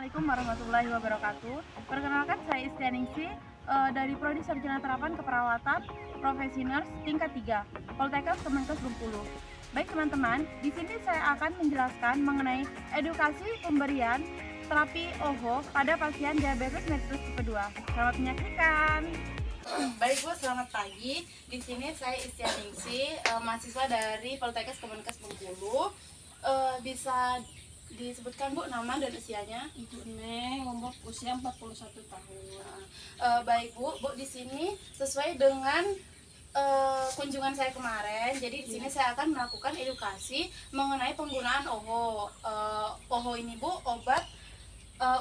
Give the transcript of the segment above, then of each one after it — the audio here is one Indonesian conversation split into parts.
Assalamualaikum warahmatullahi wabarakatuh. Perkenalkan saya Istianingsi dari Prodi Sarjana Terapan Keperawatan Profesi Nurse tingkat 3, Poltekkes Kemenkes Bengkulu. Baik teman-teman, di sini saya akan menjelaskan mengenai edukasi pemberian terapi OHO pada pasien diabetes mellitus tipe 2. Selamat menyaksikan. Baik Bu, selamat pagi. Di sini saya Istianingsi, mahasiswa dari Poltekkes Kemenkes Bengkulu. Bisa disebutkan Bu nama dan usianya? Ibu Neng, umur usia 41 tahun. Baik Bu, di sini sesuai dengan kunjungan saya kemarin. Jadi di sini saya akan melakukan edukasi mengenai penggunaan OHO. OHO ini Bu, obat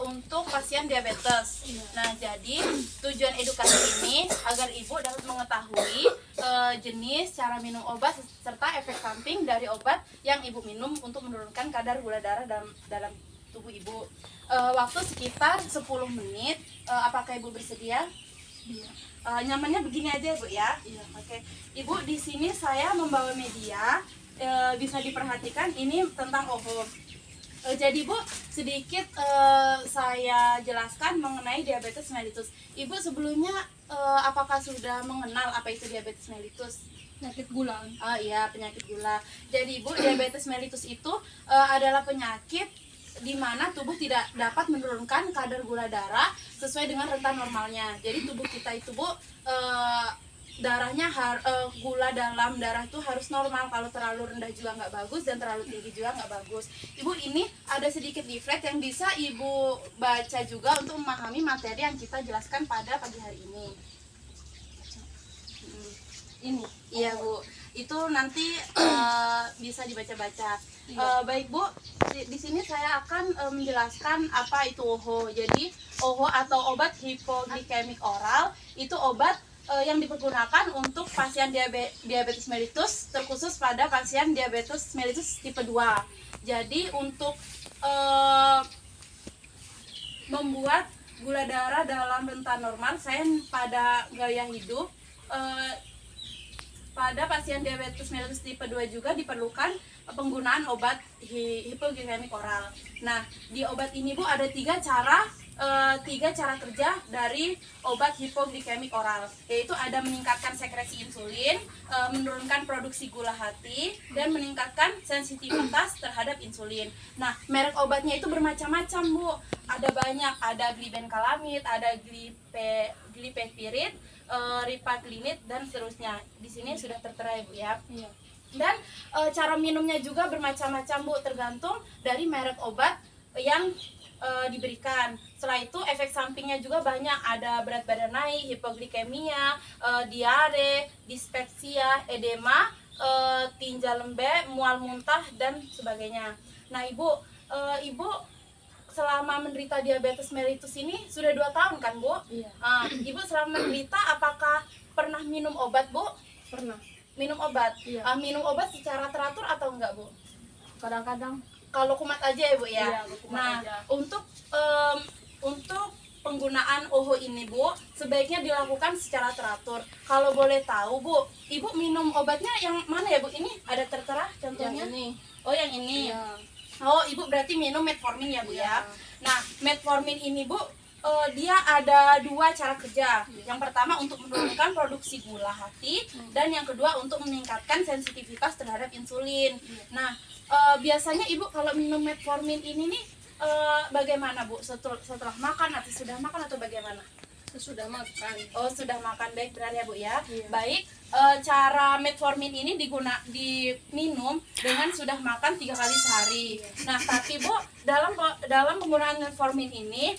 untuk pasien diabetes. Nah, jadi tujuan edukasi ini agar ibu dapat mengetahui jenis, cara minum obat serta efek samping dari obat yang ibu minum untuk menurunkan kadar gula darah dalam tubuh ibu. Waktu sekitar 10 menit. Apakah ibu bersedia? Iya. Nyamannya begini aja Bu ya. Iya. Oke. Ibu, di sini saya membawa media. Bisa diperhatikan ini tentang OHO. Jadi Bu, sedikit saya jelaskan mengenai diabetes mellitus. Ibu sebelumnya apakah sudah mengenal apa itu diabetes mellitus? Penyakit gula. Iya, penyakit gula. Jadi Bu, diabetes mellitus itu adalah penyakit di mana tubuh tidak dapat menurunkan kadar gula darah sesuai dengan rentan normalnya. Jadi tubuh kita itu Bu, darahnya gula dalam darah itu harus normal. Kalau terlalu rendah juga nggak bagus dan terlalu tinggi juga nggak bagus. Ibu, ini ada sedikit leaflet yang bisa ibu baca juga untuk memahami materi yang kita jelaskan pada pagi hari ini. Ini. Iya Bu, itu nanti bisa dibaca-baca. Baik Bu, di sini saya akan menjelaskan apa itu OHO. Jadi OHO atau obat hipoglikemik oral itu obat yang dipergunakan untuk pasien diabetes mellitus, terkhusus pada pasien diabetes mellitus tipe 2. Jadi untuk membuat gula darah dalam rentan normal, saya pada gaya hidup pada pasien diabetes mellitus tipe 2 juga diperlukan penggunaan obat hipoglikemik oral. Nah, di obat ini Bu ada tiga cara kerja dari obat hipoglikemik oral, yaitu ada meningkatkan sekresi insulin, menurunkan produksi gula hati, dan meningkatkan sensitivitas terhadap insulin. Nah, merek obatnya itu bermacam-macam Bu, ada banyak, ada glibenclamid, ada glipepirid, ripaglinid, dan seterusnya. Di sini sudah tertera ya Bu ya. Iya. Dan cara minumnya juga bermacam-macam Bu, tergantung dari merek obat yang diberikan. Setelah itu efek sampingnya juga banyak, ada berat badan naik, hipoglikemia, diare, dispepsia, edema, tinja lembek, mual muntah, dan sebagainya. Nah Ibu, Ibu selama menderita diabetes mellitus ini sudah 2 tahun kan Bu? Iya. Ibu selama menderita apakah pernah minum obat Bu? Pernah. Minum obat? Iya. Minum obat secara teratur atau enggak Bu? Kadang-kadang. Kalau kumat aja ya Bu ya. Iya, kumat Nah, aja. untuk penggunaan OHO ini Bu, sebaiknya dilakukan secara teratur. Kalau boleh tahu Bu, Ibu minum obatnya yang mana ya Bu? Ini ada tertera contohnya? Yang ini. Oh, yang ini. Iya. Oh, Ibu berarti minum metformin ya Bu ya. Iya. Nah, metformin ini Bu, dia ada 2 cara kerja. Yang pertama untuk menurunkan produksi gula hati, dan yang kedua untuk meningkatkan sensitivitas terhadap insulin. Nah, biasanya Ibu kalau minum metformin ini nih bagaimana Bu? Setelah makan atau sudah makan atau bagaimana? Sesudah makan. Oh, sudah makan. Baik, benar ya Bu ya. Iya. Baik, cara metformin ini diminum dengan sudah makan 3 kali sehari. Nah, tapi Bu, dalam penggunaan metformin ini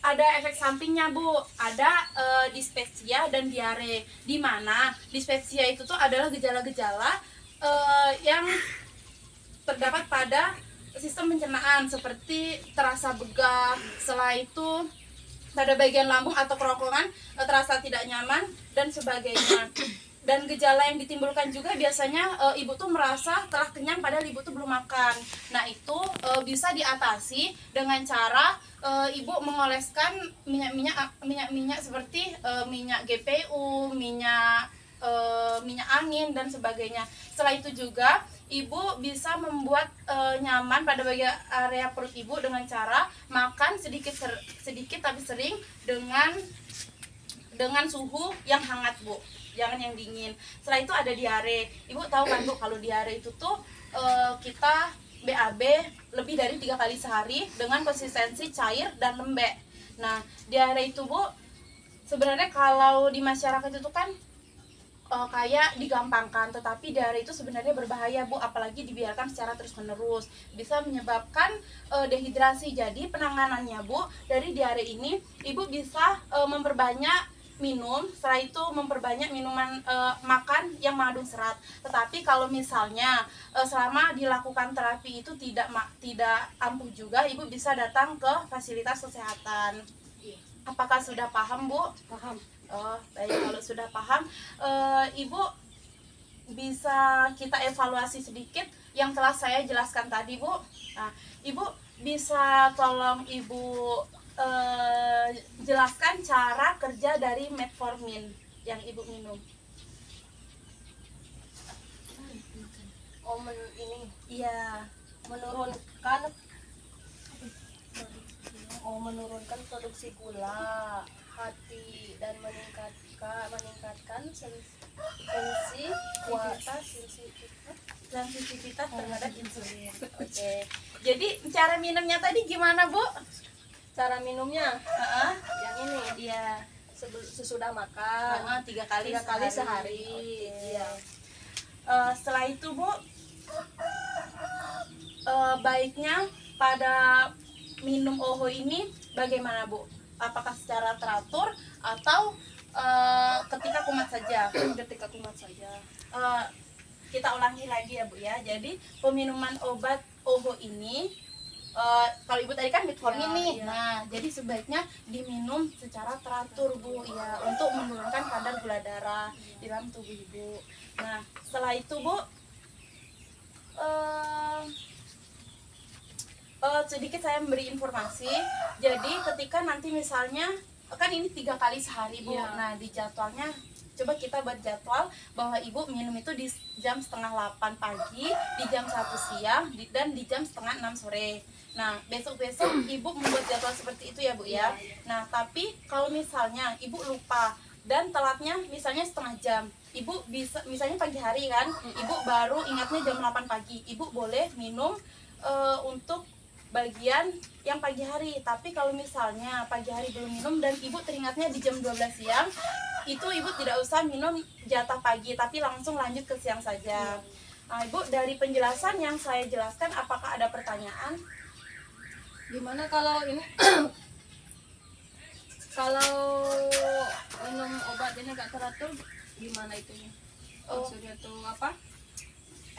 ada efek sampingnya Bu, ada dispepsia dan diare. Di mana dispepsia itu tuh adalah gejala-gejala yang terdapat pada sistem pencernaan, seperti terasa begah, setelah itu pada bagian lambung atau kerongkongan terasa tidak nyaman dan sebagainya. Dan gejala yang ditimbulkan juga biasanya ibu tuh merasa telah kenyang padahal ibu tuh belum makan. Nah, itu bisa diatasi dengan cara ibu mengoleskan minyak-minyak seperti minyak GPU, minyak angin dan sebagainya. Setelah itu juga ibu bisa membuat nyaman pada bagian area perut ibu dengan cara makan sedikit tapi sering dengan suhu yang hangat bu, jangan yang dingin. Setelah itu ada diare. Ibu tahu kan bu kalau diare itu tuh kita BAB lebih dari 3 kali sehari dengan konsistensi cair dan lembek. Nah diare itu bu sebenarnya kalau di masyarakat itu kan kayak digampangkan, tetapi diare itu sebenarnya berbahaya bu, apalagi dibiarkan secara terus menerus bisa menyebabkan dehidrasi. Jadi penanganannya bu dari diare ini ibu bisa memperbanyak minum, setelah itu memperbanyak minuman makan yang mengandung serat. Tetapi kalau misalnya selama dilakukan terapi itu tidak ampuh juga, ibu bisa datang ke fasilitas kesehatan. Apakah sudah paham bu? Paham. Oh baik, kalau sudah paham ibu bisa kita evaluasi sedikit yang telah saya jelaskan tadi bu. Nah ibu bisa tolong ibu jelaskan cara kerja dari metformin yang ibu minum. Oh ini Iya. menurunkan produksi gula hati dan meningkatkan Sensitivitas terhadap insulin. Oke. Jadi cara minumnya tadi gimana bu? Cara minumnya yang ini Iya. sesudah makan 3 kali sehari. Oke. Iya. Setelah itu bu baiknya pada minum OHO ini bagaimana bu? Apakah secara teratur atau ketika kumat saja? Ketika kumat saja. Kita ulangi lagi ya bu ya. Jadi peminuman obat OHO ini kalau ibu tadi kan metformin Ya, nih. iya. Nah jadi sebaiknya diminum secara teratur bu ya, untuk menurunkan kadar gula darah di dalam tubuh ibu. Nah setelah itu bu sedikit saya memberi informasi. Jadi ketika nanti misalnya kan ini 3 kali sehari bu. Iya. Nah di jadwalnya coba kita buat jadwal bahwa ibu minum itu di jam setengah 8 pagi, di jam 1 siang, dan di jam setengah 6 sore. Nah besok-besok ibu membuat jadwal seperti itu ya bu ya. Nah tapi kalau misalnya ibu lupa dan telatnya misalnya setengah jam, ibu bisa misalnya pagi hari kan, ibu baru ingatnya jam 8 pagi, ibu boleh minum untuk bagian yang pagi hari. Tapi kalau misalnya pagi hari belum minum dan ibu teringatnya di jam 12 siang, itu ibu tidak usah minum jatah pagi tapi langsung lanjut ke siang saja. Nah, ibu dari penjelasan yang saya jelaskan apakah ada pertanyaan? Gimana kalau ini kalau minum obat ini gak teratur gimana itunya? Maksudnya tuh apa?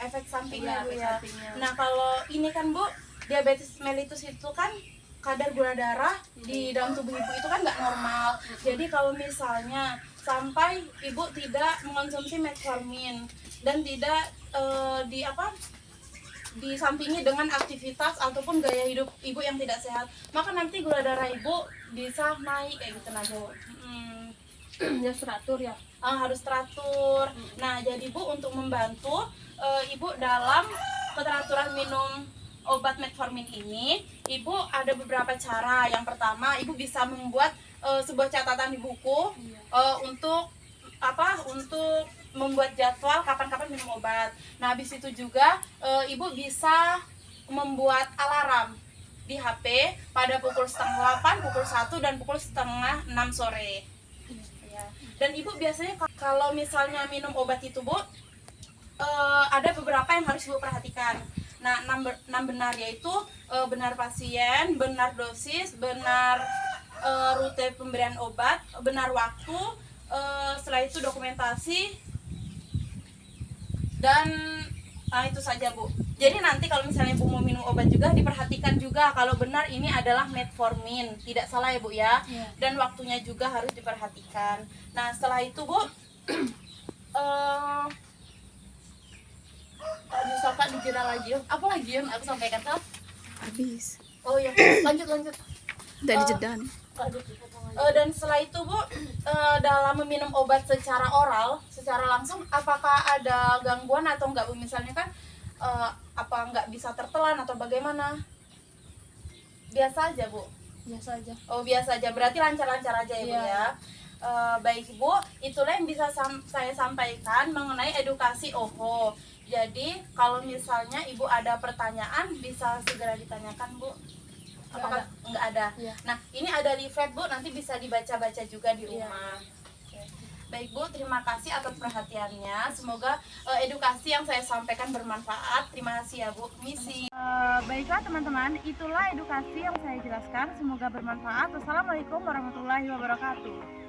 Efek sampingnya Iya, bu efek ya. sampingnya. Nah kalau ini kan bu, diabetes mellitus itu kan kadar gula darah di dalam tubuh ibu itu kan nggak normal. Jadi kalau misalnya sampai ibu tidak mengonsumsi metformin dan tidak disampingi dengan aktivitas ataupun gaya hidup ibu yang tidak sehat, maka nanti gula darah ibu bisa naik kayak gitu nah bu. Ya teratur ya. Harus teratur. Nah jadi bu untuk membantu ibu dalam keteraturan minum obat metformin ini, ibu ada beberapa cara. Yang pertama, ibu bisa membuat sebuah catatan di buku untuk membuat jadwal kapan-kapan minum obat. Nah, habis itu juga ibu bisa membuat alarm di HP pada pukul setengah 8, pukul 1, dan pukul setengah 6 sore. Ya. Dan ibu biasanya kalau misalnya minum obat itu bu, ada beberapa yang harus ibu perhatikan. Nah, 6 benar yaitu benar pasien, benar dosis, benar rute pemberian obat, benar waktu, setelah itu dokumentasi, dan itu saja bu. Jadi nanti kalau misalnya bu mau minum obat juga diperhatikan juga kalau benar ini adalah metformin, tidak salah ya bu ya. Dan waktunya juga harus diperhatikan. Nah setelah itu bu, misalkan dijeda lagi, apa lagi yang aku sampaikan kan? Habis. Oh ya, lanjut. Dari jeda nih. Dan setelah itu bu, dalam meminum obat secara oral, secara langsung, apakah ada gangguan atau enggak bu? Misalnya kan apa nggak bisa tertelan atau bagaimana? Biasa aja Bu. Biasa aja. Oh biasa aja, berarti lancar-lancar aja ya Bu Iya. ya. Baik Bu, itulah yang bisa saya sampaikan mengenai edukasi OHO. Jadi kalau misalnya Ibu ada pertanyaan bisa segera ditanyakan Bu. Apakah nggak ada? Iya. Nah ini ada leaflet Bu, nanti bisa dibaca-baca juga di Iya. rumah. Oke. Baik Bu, terima kasih atas perhatiannya. Semoga edukasi yang saya sampaikan bermanfaat. Terima kasih ya Bu. Misi. Baiklah teman-teman, itulah edukasi yang saya jelaskan. Semoga bermanfaat. Wassalamualaikum warahmatullahi wabarakatuh.